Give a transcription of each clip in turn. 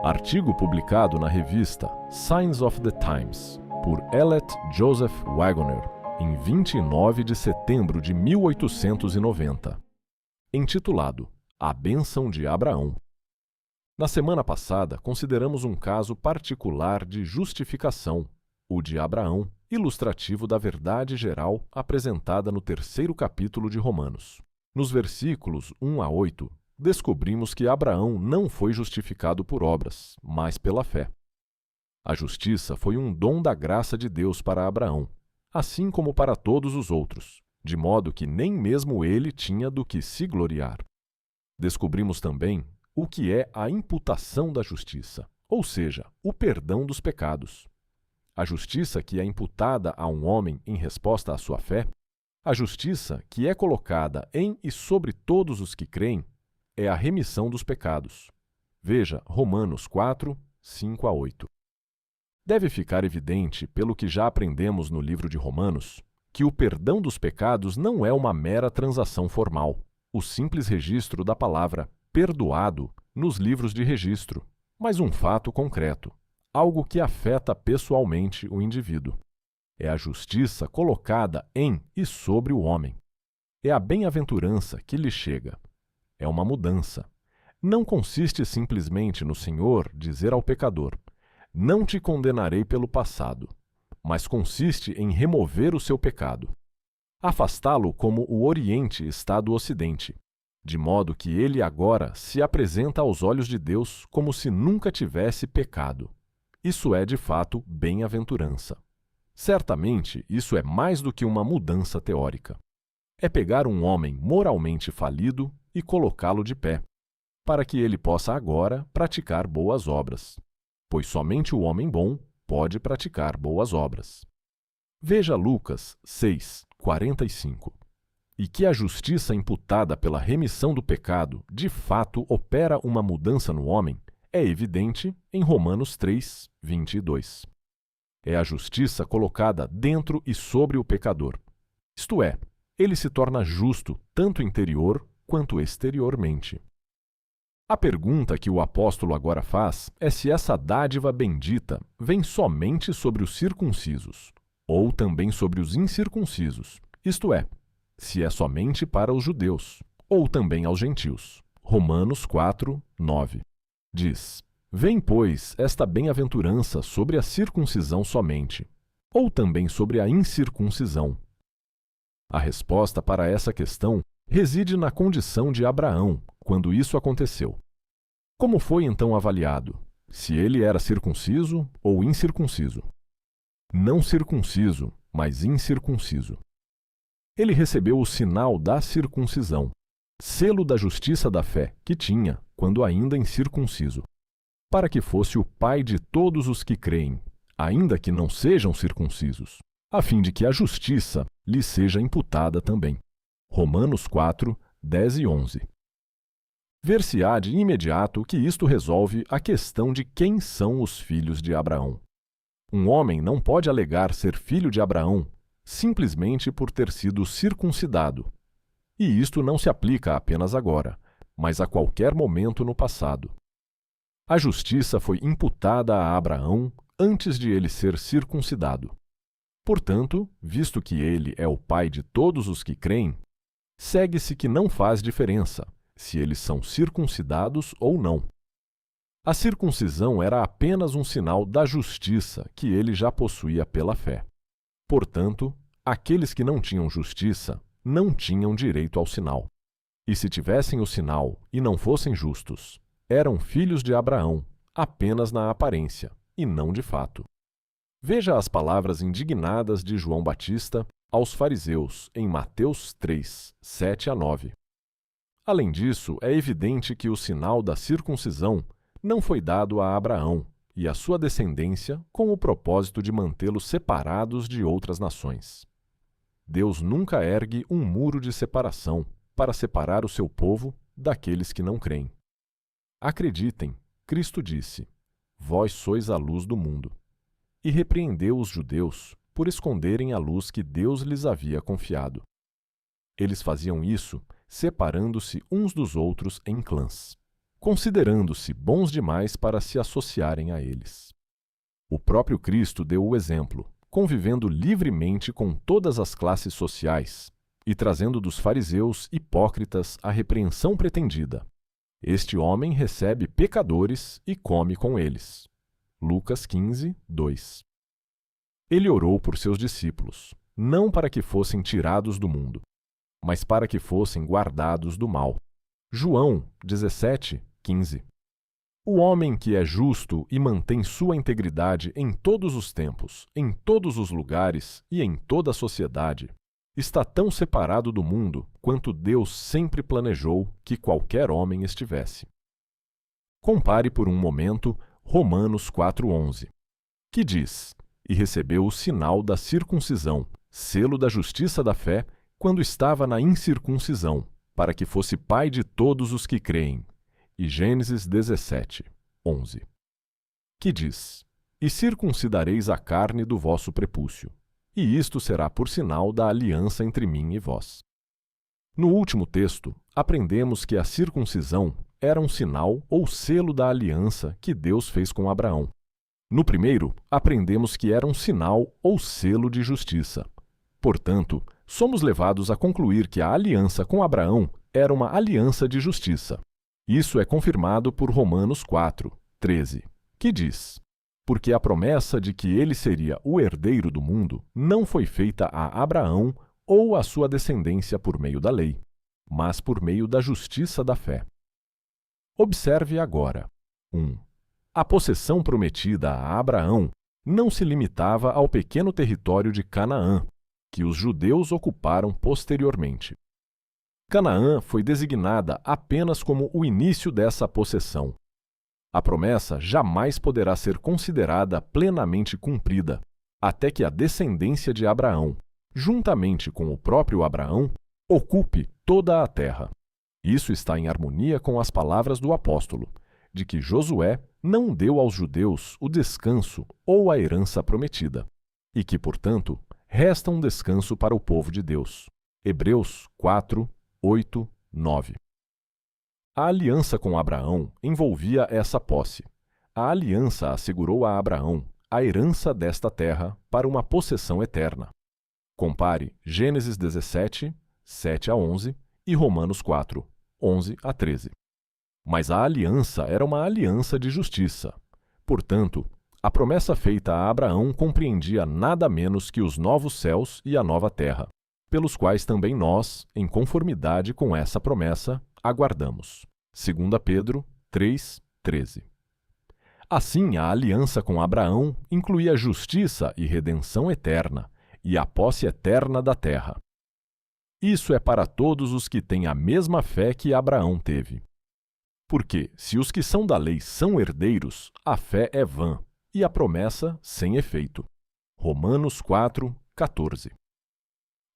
Artigo publicado na revista Signs of the Times, por Elliot Joseph Wagoner, em 29 de setembro de 1890. Intitulado A Bênção de Abraão. Na semana passada, consideramos um caso particular de justificação, o de Abraão, ilustrativo da verdade geral apresentada no 3º capítulo de Romanos. Nos versículos 1 a 8, descobrimos que Abraão não foi justificado por obras, mas pela fé. A justiça foi um dom da graça de Deus para Abraão, assim como para todos os outros, de modo que nem mesmo ele tinha do que se gloriar. Descobrimos também o que é a imputação da justiça, ou seja, o perdão dos pecados. A justiça que é imputada a um homem em resposta à sua fé, a justiça que é colocada em e sobre todos os que creem, é a remissão dos pecados. Veja Romanos 4, 5 a 8. Deve ficar evidente, pelo que já aprendemos no livro de Romanos, que o perdão dos pecados não é uma mera transação formal, o simples registro da palavra perdoado nos livros de registro, mas um fato concreto, algo que afeta pessoalmente o indivíduo. É a justiça colocada em e sobre o homem. É a bem-aventurança que lhe chega. É uma mudança. Não consiste simplesmente no Senhor dizer ao pecador: não te condenarei pelo passado, mas consiste em remover o seu pecado, afastá-lo como o Oriente está do Ocidente, de modo que ele agora se apresenta aos olhos de Deus como se nunca tivesse pecado. Isso é, de fato, bem-aventurança. Certamente, isso é mais do que uma mudança teórica. É pegar um homem moralmente falido e colocá-lo de pé, para que ele possa agora praticar boas obras, pois somente o homem bom pode praticar boas obras. Veja Lucas 6, 45. E que a justiça imputada pela remissão do pecado de fato opera uma mudança no homem, é evidente em Romanos 3, 22. É a justiça colocada dentro e sobre o pecador. Isto é, ele se torna justo tanto interior quanto exteriormente. A pergunta que o apóstolo agora faz é se essa dádiva bendita vem somente sobre os circuncisos, ou também sobre os incircuncisos, isto é, se é somente para os judeus, ou também aos gentios. Romanos 4, 9. Diz: vem, pois, esta bem-aventurança sobre a circuncisão somente, ou também sobre a incircuncisão? A resposta para essa questão reside na condição de Abraão, quando isso aconteceu. Como foi então avaliado? Se ele era circunciso ou incircunciso? Não circunciso, mas incircunciso. Ele recebeu o sinal da circuncisão, selo da justiça da fé que tinha quando ainda incircunciso, para que fosse o pai de todos os que creem, ainda que não sejam circuncisos, a fim de que a justiça lhe seja imputada também. Romanos 4, 10 e 11. Ver-se-á de imediato que isto resolve a questão de quem são os filhos de Abraão. Um homem não pode alegar ser filho de Abraão simplesmente por ter sido circuncidado. E isto não se aplica apenas agora, mas a qualquer momento no passado. A justiça foi imputada a Abraão antes de ele ser circuncidado. Portanto, visto que ele é o pai de todos os que creem, segue-se que não faz diferença se eles são circuncidados ou não. A circuncisão era apenas um sinal da justiça que ele já possuía pela fé. Portanto, aqueles que não tinham justiça não tinham direito ao sinal. E se tivessem o sinal e não fossem justos, eram filhos de Abraão, apenas na aparência, e não de fato. Veja as palavras indignadas de João Batista aos fariseus em Mateus 3, 7 a 9. Além disso, é evidente que o sinal da circuncisão não foi dado a Abraão e a sua descendência com o propósito de mantê-los separados de outras nações. Deus nunca ergue um muro de separação para separar o seu povo daqueles que não creem. Acreditem, Cristo disse: vós sois a luz do mundo. E repreendeu os judeus por esconderem a luz que Deus lhes havia confiado. Eles faziam isso separando-se uns dos outros em clãs. considerando-se bons demais para se associarem a eles. O próprio Cristo deu o exemplo, convivendo livremente com todas as classes sociais e trazendo dos fariseus hipócritas a repreensão pretendida. Este homem recebe pecadores e come com eles. Lucas 15, 2. Ele orou por seus discípulos, não para que fossem tirados do mundo, mas para que fossem guardados do mal. João 17, 15. O homem que é justo e mantém sua integridade em todos os tempos, em todos os lugares e em toda a sociedade, está tão separado do mundo quanto Deus sempre planejou que qualquer homem estivesse. Compare por um momento Romanos 4,11, que diz: "E recebeu o sinal da circuncisão, selo da justiça da fé, quando estava na incircuncisão, para que fosse pai de todos os que creem." E Gênesis 17, 11. Que diz: "E circuncidareis a carne do vosso prepúcio, e isto será por sinal da aliança entre mim e vós." No último texto, aprendemos que a circuncisão era um sinal ou selo da aliança que Deus fez com Abraão. No primeiro, aprendemos que era um sinal ou selo de justiça. Portanto, somos levados a concluir que a aliança com Abraão era uma aliança de justiça. Isso é confirmado por Romanos 4, 13, que diz: "Porque a promessa de que ele seria o herdeiro do mundo não foi feita a Abraão ou à sua descendência por meio da lei, mas por meio da justiça da fé." Observe agora. 1. A possessão prometida a Abraão não se limitava ao pequeno território de Canaã, que os judeus ocuparam posteriormente. Canaã foi designada apenas como o início dessa possessão. A promessa jamais poderá ser considerada plenamente cumprida, até que a descendência de Abraão, juntamente com o próprio Abraão, ocupe toda a terra. Isso está em harmonia com as palavras do apóstolo, de que Josué não deu aos judeus o descanso ou a herança prometida, e que, portanto, resta um descanso para o povo de Deus. Hebreus 4, 8, 9. A aliança com Abraão envolvia essa posse. A aliança assegurou a Abraão a herança desta terra para uma possessão eterna. Compare Gênesis 17, 7 a 11 e Romanos 4, 11 a 13. Mas a aliança era uma aliança de justiça. Portanto, a promessa feita a Abraão compreendia nada menos que os novos céus e a nova terra, pelos quais também nós, em conformidade com essa promessa, aguardamos. 2 Pedro 3, 13. Assim, a aliança com Abraão incluía justiça e redenção eterna, e a posse eterna da terra. Isso é para todos os que têm a mesma fé que Abraão teve. Porque, se os que são da lei são herdeiros, a fé é vã, e a promessa sem efeito. Romanos 4, 14.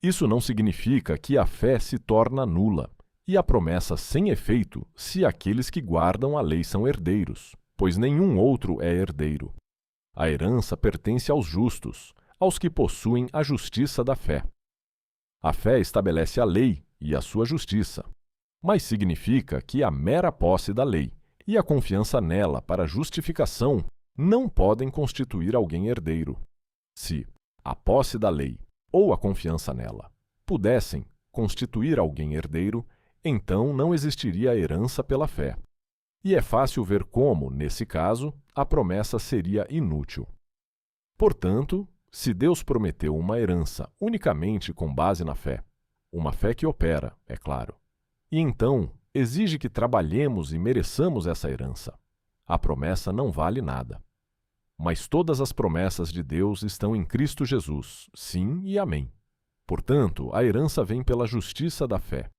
Isso não significa que a fé se torna nula, e a promessa sem efeito se aqueles que guardam a lei são herdeiros, pois nenhum outro é herdeiro. A herança pertence aos justos, aos que possuem a justiça da fé. A fé estabelece a lei e a sua justiça, mas significa que a mera posse da lei e a confiança nela para justificação não podem constituir alguém herdeiro. Se a posse da lei ou a confiança nela pudessem constituir alguém herdeiro, então não existiria herança pela fé. E é fácil ver como, nesse caso, a promessa seria inútil. Portanto, se Deus prometeu uma herança unicamente com base na fé, uma fé que opera, é claro, e então exige que trabalhemos e mereçamos essa herança, a promessa não vale nada. Mas todas as promessas de Deus estão em Cristo Jesus, sim e amém. Portanto, a herança vem pela justiça da fé.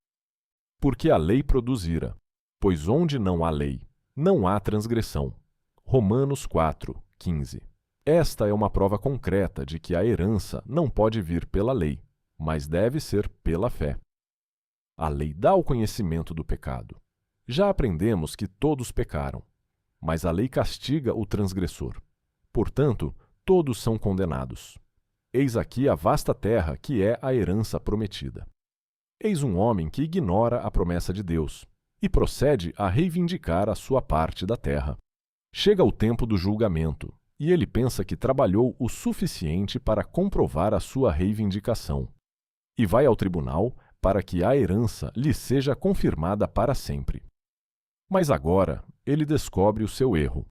Porque a lei produz ira, pois onde não há lei, não há transgressão. Romanos 4, 15. Esta é uma prova concreta de que a herança não pode vir pela lei, mas deve ser pela fé. A lei dá o conhecimento do pecado. Já aprendemos que todos pecaram, mas a lei castiga o transgressor. Portanto, todos são condenados. Eis aqui a vasta terra que é a herança prometida. Eis um homem que ignora a promessa de Deus e procede a reivindicar a sua parte da terra. Chega o tempo do julgamento, e ele pensa que trabalhou o suficiente para comprovar a sua reivindicação, e vai ao tribunal para que a herança lhe seja confirmada para sempre. Mas agora ele descobre o seu erro,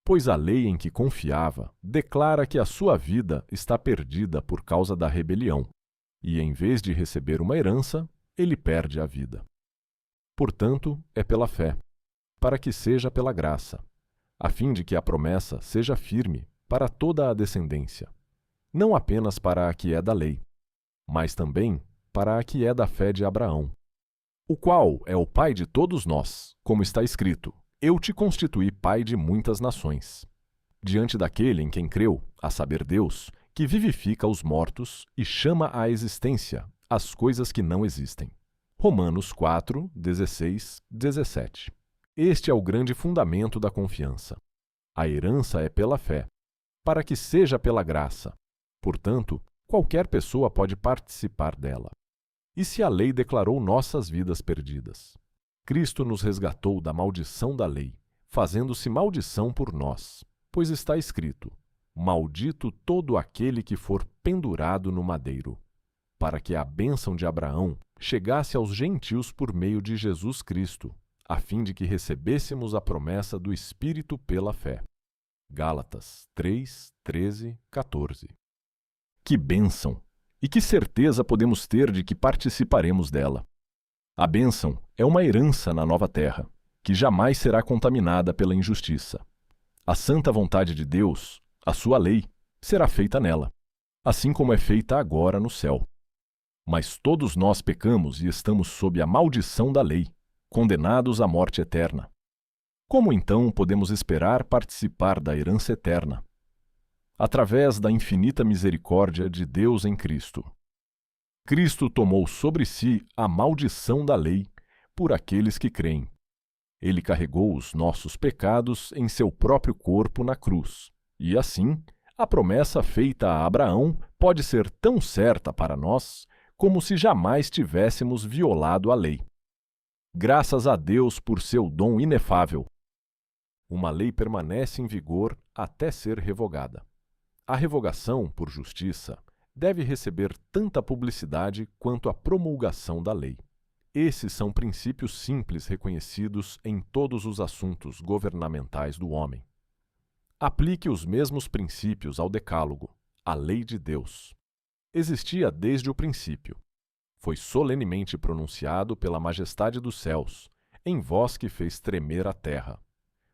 pois a lei em que confiava declara que a sua vida está perdida por causa da rebelião, e em vez de receber uma herança, ele perde a vida. Portanto, é pela fé, para que seja pela graça, a fim de que a promessa seja firme para toda a descendência, não apenas para a que é da lei, mas também para a que é da fé de Abraão, o qual é o pai de todos nós, como está escrito: Eu te constituí pai de muitas nações. Diante daquele em quem creu, a saber Deus, que vivifica os mortos e chama à existência as coisas que não existem. Romanos 4, 16, 17. Este é o grande fundamento da confiança. A herança é pela fé, para que seja pela graça. Portanto, qualquer pessoa pode participar dela. E se a lei declarou nossas vidas perdidas? Cristo nos resgatou da maldição da lei, fazendo-se maldição por nós, pois está escrito: Maldito todo aquele que for pendurado no madeiro, para que a bênção de Abraão chegasse aos gentios por meio de Jesus Cristo, a fim de que recebêssemos a promessa do Espírito pela fé. Gálatas 3, 13, 14. Que bênção! E que certeza podemos ter de que participaremos dela? A bênção é uma herança na nova terra, que jamais será contaminada pela injustiça. A santa vontade de Deus, a sua lei, será feita nela, assim como é feita agora no céu. Mas todos nós pecamos e estamos sob a maldição da lei, condenados à morte eterna. Como então podemos esperar participar da herança eterna? Através da infinita misericórdia de Deus em Cristo. Cristo tomou sobre si a maldição da lei por aqueles que creem. Ele carregou os nossos pecados em seu próprio corpo na cruz, e assim, a promessa feita a Abraão pode ser tão certa para nós como se jamais tivéssemos violado a lei. Graças a Deus por seu dom inefável. Uma lei permanece em vigor até ser revogada. A revogação, por justiça, deve receber tanta publicidade quanto a promulgação da lei. Esses são princípios simples reconhecidos em todos os assuntos governamentais do homem. Aplique os mesmos princípios ao Decálogo, a lei de Deus. Existia desde o princípio. Foi solenemente pronunciado pela majestade dos céus, em voz que fez tremer a terra.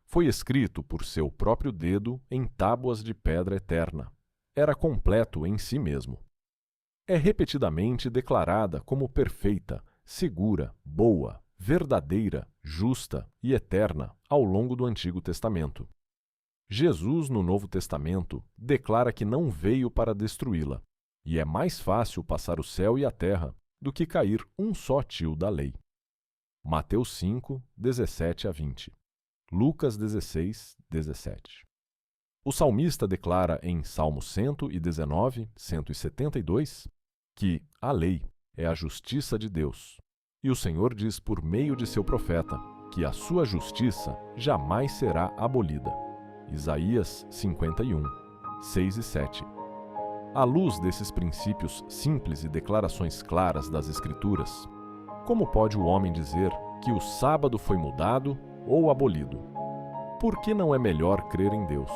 Foi escrito por seu próprio dedo em tábuas de pedra eterna. Era completo em si mesmo. É repetidamente declarada como perfeita, segura, boa, verdadeira, justa e eterna ao longo do Antigo Testamento. Jesus, no Novo Testamento, declara que não veio para destruí-la, e é mais fácil passar o céu e a terra do que cair um só tio da lei. Mateus 5, 17 a 20. Lucas 16, 17. O salmista declara em Salmo 119, 172, que a lei é a justiça de Deus, e o Senhor diz por meio de seu profeta que a sua justiça jamais será abolida. Isaías 51, 6 e 7. À luz desses princípios simples e declarações claras das Escrituras, como pode o homem dizer que o sábado foi mudado ou abolido? Por que não é melhor crer em Deus?